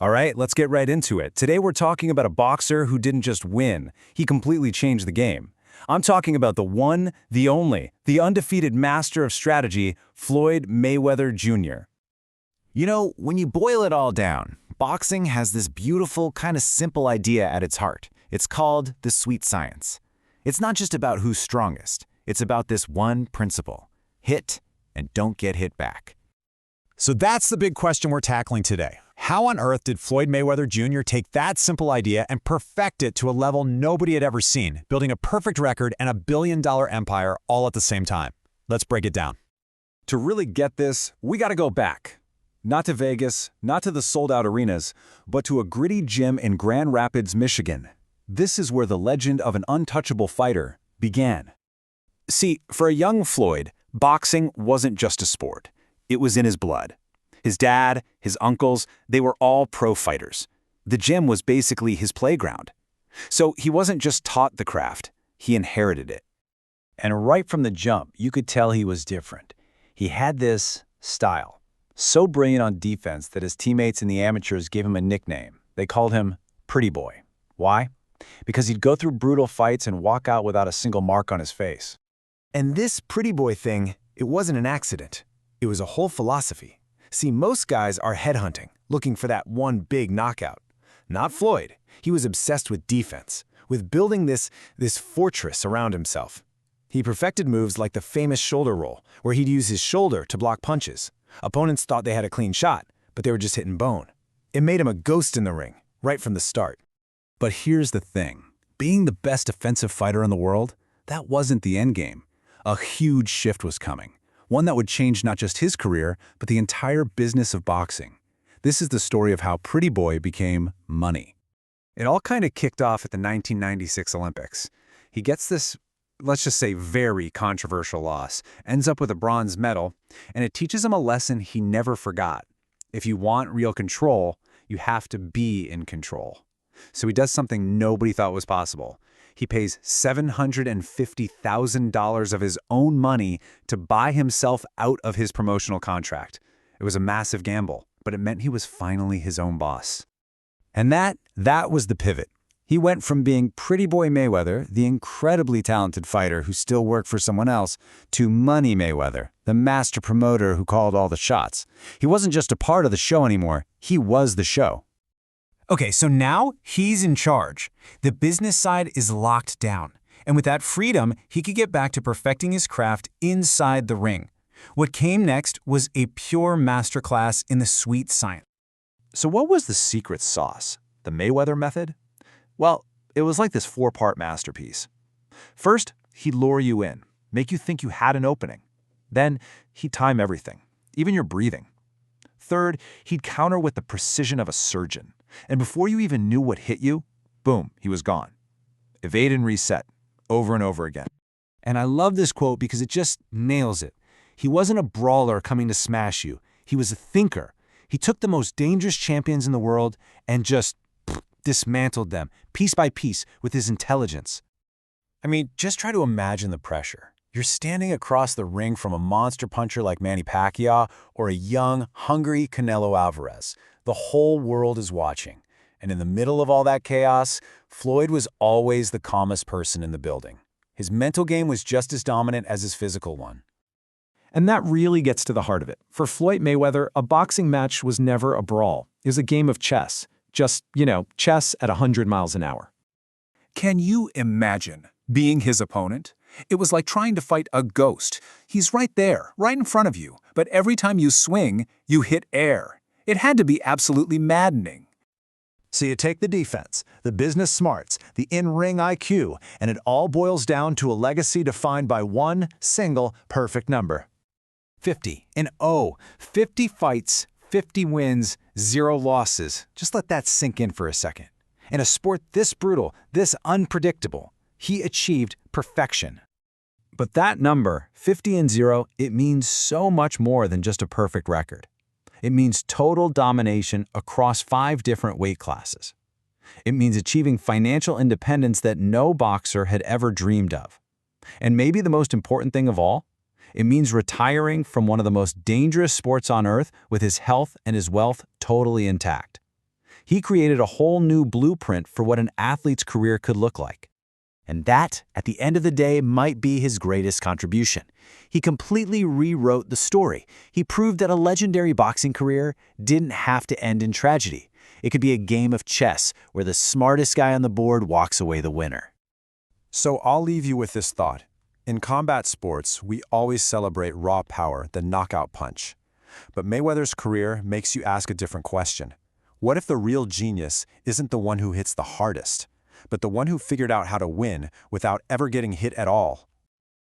All right, let's get right into it. Today we're talking about a boxer who didn't just win, he completely changed the game. I'm talking about the one, the only, the undefeated master of strategy, Floyd Mayweather Jr. You know, when you boil it all down, boxing has this beautiful, kind of simple idea at its heart. It's called the sweet science. It's not just about who's strongest. It's about this one principle: hit and don't get hit back. So that's the big question we're tackling today. How on earth did Floyd Mayweather Jr. take that simple idea and perfect it to a level nobody had ever seen, building a perfect record and a billion-dollar empire all at the same time? Let's break it down. To really get this, we gotta go back. Not to Vegas, not to the sold-out arenas, but to a gritty gym in Grand Rapids, Michigan. This is where the legend of an untouchable fighter began. See, for a young Floyd, boxing wasn't just a sport. It was in his blood. His dad, his uncles, they were all pro fighters. The gym was basically his playground. So he wasn't just taught the craft, he inherited it. And right from the jump, you could tell he was different. He had this style, so brilliant on defense that his teammates and the amateurs gave him a nickname. They called him Pretty Boy. Why? Because he'd go through brutal fights and walk out without a single mark on his face. And this pretty boy thing, it wasn't an accident. It was a whole philosophy. See, most guys are headhunting, looking for that one big knockout. Not Floyd. He was obsessed with defense, with building this fortress around himself. He perfected moves like the famous shoulder roll, where he'd use his shoulder to block punches. Opponents thought they had a clean shot, but they were just hitting bone. It made him a ghost in the ring, right from the start. But here's the thing. Being the best offensive fighter in the world, that wasn't the endgame. A huge shift was coming. One that would change not just his career, but the entire business of boxing. This is the story of how Pretty Boy became money. It all kind of kicked off at the 1996 Olympics. He gets this, let's just say, very controversial loss, ends up with a bronze medal, and it teaches him a lesson he never forgot. If you want real control, you have to be in control. So he does something nobody thought was possible. He pays $750,000 of his own money to buy himself out of his promotional contract. It was a massive gamble, but it meant he was finally his own boss. And that was the pivot. He went from being Pretty Boy Mayweather, the incredibly talented fighter who still worked for someone else, to Money Mayweather, the master promoter who called all the shots. He wasn't just a part of the show anymore, he was the show. Okay, so now he's in charge. The business side is locked down. And with that freedom, he could get back to perfecting his craft inside the ring. What came next was a pure masterclass in the sweet science. So what was the secret sauce? The Mayweather method? Well, it was like this four-part masterpiece. First, he'd lure you in, make you think you had an opening. Then, he'd time everything, even your breathing. Third, he'd counter with the precision of a surgeon. And before you even knew what hit you, boom, he was gone. Evade and reset, over and over again. And I love this quote because it just nails it. He wasn't a brawler coming to smash you. He was a thinker. He took the most dangerous champions in the world and just dismantled them, piece by piece, with his intelligence. I mean, just try to imagine the pressure. You're standing across the ring from a monster puncher like Manny Pacquiao or a young, hungry Canelo Alvarez. The whole world is watching. And in the middle of all that chaos, Floyd was always the calmest person in the building. His mental game was just as dominant as his physical one. And that really gets to the heart of it. For Floyd Mayweather, a boxing match was never a brawl. It was a game of chess. Just, chess at 100 miles an hour. Can you imagine being his opponent? It was like trying to fight a ghost. He's right there, right in front of you, but every time you swing, you hit air. It had to be absolutely maddening. So you take the defense, the business smarts, the in-ring IQ, and it all boils down to a legacy defined by one single perfect number. 50 and 50 fights, 50 wins, 0 losses. Just let that sink in for a second. In a sport this brutal, this unpredictable, he achieved perfection. But that number, 50 and 0, it means so much more than just a perfect record. It means total domination across 5 different weight classes. It means achieving financial independence that no boxer had ever dreamed of. And maybe the most important thing of all, it means retiring from one of the most dangerous sports on earth with his health and his wealth totally intact. He created a whole new blueprint for what an athlete's career could look like. And that, at the end of the day, might be his greatest contribution. He completely rewrote the story. He proved that a legendary boxing career didn't have to end in tragedy. It could be a game of chess where the smartest guy on the board walks away the winner. So I'll leave you with this thought. In combat sports, we always celebrate raw power, the knockout punch. But Mayweather's career makes you ask a different question. What if the real genius isn't the one who hits the hardest, but the one who figured out how to win without ever getting hit at all?